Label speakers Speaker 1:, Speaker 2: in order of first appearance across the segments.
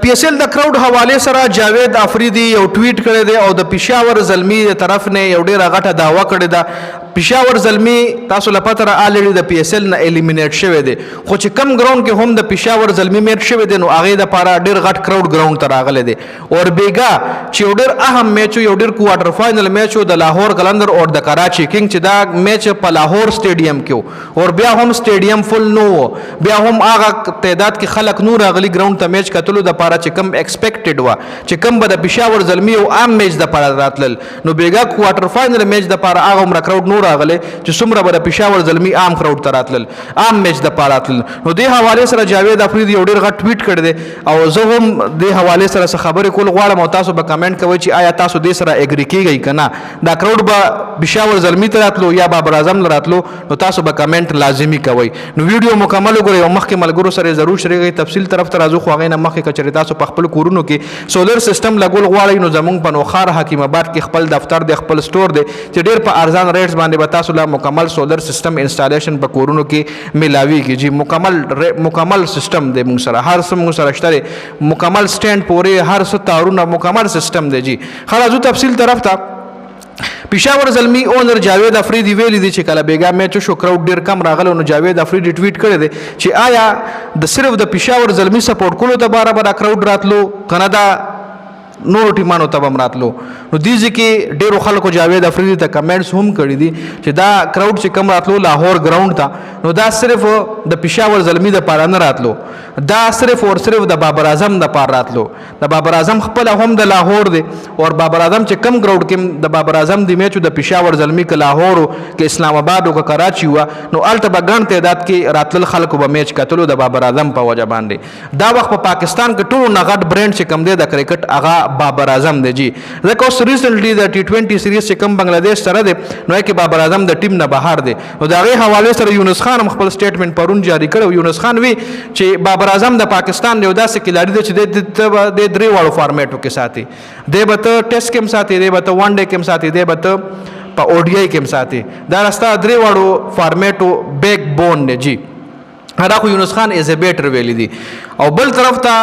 Speaker 1: PSL د کراود حواله سره جاوید افریدي یو ټویټ کړی دی او د پېښور زلمی طرف نه یو ډیره غټه داوا کړې ده. پېښور زلمی تاسو لپاره را الریډي د PSL نه الیمینیټ شوی دی، خو چې کم ګراوند کې هم د پېښور زلمی میټ شوی دی نو هغه د پاره ډیر غټ کراود ګراوند ته راغلی دی. اور بیګا چې یو ډیر اهم میچ یو ډیر کوارټر فائنل میچ د لاهور قلندر او د کراچي کینګ چې دا میچ په لاهور سټیډیم کې او بیا هم سټیډیم فل نو بیا هم هغه تعداد کې خلک نور غلي ګراوند ته میچ کتلو د پاره چې کم ایکسپیکټډ و چې کم به د پېښور زلمی او عام میچ د پاره راتلل نو بیګا کوارټر فائنل میچ د پاره هغه عمر کراود راغله چې څومره به د پېښور زلمی عام کراود ته راتلل عام میچ د پاره راتلل. نو دې حواله سره جاوید افریدي یو ډیر غټ ټویټ کړی دی او زه هم دې حواله سره خبرې کول غواړم او تاسو به کمنټ کوئ چې آیا تاسو دې سره اګری کیږئ کنه دا کراود به پېښور زلمی ته راتلو یا بابر اعظم راتلو نو تاسو به کمنټ لازمی کوئ. نو ویډیو مکمل وګورئ او مخکې ملګرو سره ضرور شریکئ تفصیل طرف ته راځو خو هغه نه مخکې کچری تاسو په خپل کورونو کې سولر سیستم لګول غواړئ نو زمونږ په نوخار حکیم آباد کې خپل دفتر دی خپل سٹور دی چې ډیر په ارزان ریټس باندې به تاسو له مکمل سولر سیستم انسټالیشن په کورونو کې ملاویږي. جی مکمل سیستم دی موږ سره هر څه موږ سره شته مکمل سټینډ پورې هر څه تارونه مکمل سیستم دی. جی خلاصو تفصیل طرف ته پېښور زلمی اونر جاوید افریدي ویلي دی چې کله بیګا میچ شو کراود ډیر کم راغله نو جاوید افریدي ټویټ کړی دی چې آیا د صرف د پېښور زلمی سپورټ کولو ته بارا کراود راتلو کنه دا نور ټیمانو ته هم راتلو. نو دې ځکه ډیرو خلکو جاوید افریدي ته کمنټس هم کړي دي چې دا کراود چې کم راتلو لاهور ګراوند ته نو دا صرف د پېښور زلمی د پاره نه راتلو دا صرف او صرف د بابر اعظم د پاره راتلو. د بابر اعظم خپل هم د لاهور دی او بابر اعظم چې کم ګراوند کې د بابر اعظم د میچ د پېښور زلمی ک لاهور ک اسلام آباد او ک کراچي و نو الته بغان تعداد کې راتل خلکو به میچ کتلو د بابر اعظم په وجه باندې. دا وخت په پاکستان کې ټول نغټ برند چې کم دی د کرکټ هغه بابر اعظم دی. جی ځکه اوس ریسنټلی د T20 سیریز چې کم بنگلاديش سره دی نو کې بابر اعظم د ټیم نه بهر دی. نو دا غي حواله سره یونس خان خپل سټیټمنټ پرون جاری کړو. یونس خان وی چې بابر اعظم د پاکستان یو داسې کلاړي دی چې د درې واړو فارمیټو کې ساتي دی به ته ټیسټ کې ساتي دی به ته ون ډے کې ساتي دی به ته په ODI کې ساتي دا راستا درې واړو فارمیټو بیک بون دی. جی دا خو یونس خان از ا بیټر ویلی دی او بل طرف ته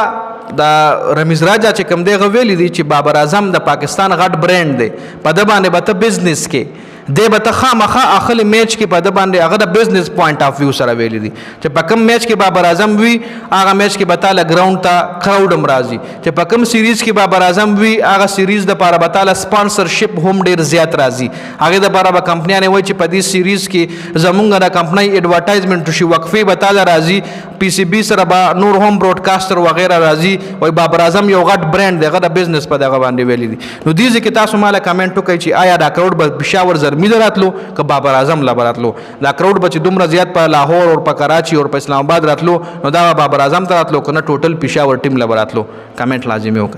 Speaker 1: دا رمیز راجا چې کوم دی غویلی دی چې بابر اعظم د پاکستان غټ برند دی په د باندې به ته بزنس کې دی به ته خامخا اخلي میچ کې په د باندې هغه د بزنس پوینټ اف ویو سره ویلی دی چې په کوم میچ کې بابر اعظم وی هغه میچ کې بتاله ګراوند ته کراود هم راځي چې په کوم سیریز کې بابر اعظم وی هغه سیریز د پاره بتاله سپانسرشپ هم ډیر زیات راځي هغه د پاره به کمپنیانه وای چې په دې سیریز کې زمونږ د کمپنۍ ایڈورټایزمنت شي وقفه بتاله راځي PCB سره به نور هم براډکاسټر وغیرہ راځي وای بابر اعظم یو غټ برند دی هغه د بزنس په دغه باندې ویلی دی. نو دې ځکه تاسو مالا کمنټ وکړئ چې آیا دا کراود به پېښور زلمی راتلو که بابر اعظم لا راتلو دا کراود به چې دومره زیات په لاهور او په کراچي او په اسلام آباد راتلو نو دا بابر اعظم ته راتلو کنه ټوټل پېښور ټیم لا راتلو. کمنټ لازمي وکړئ.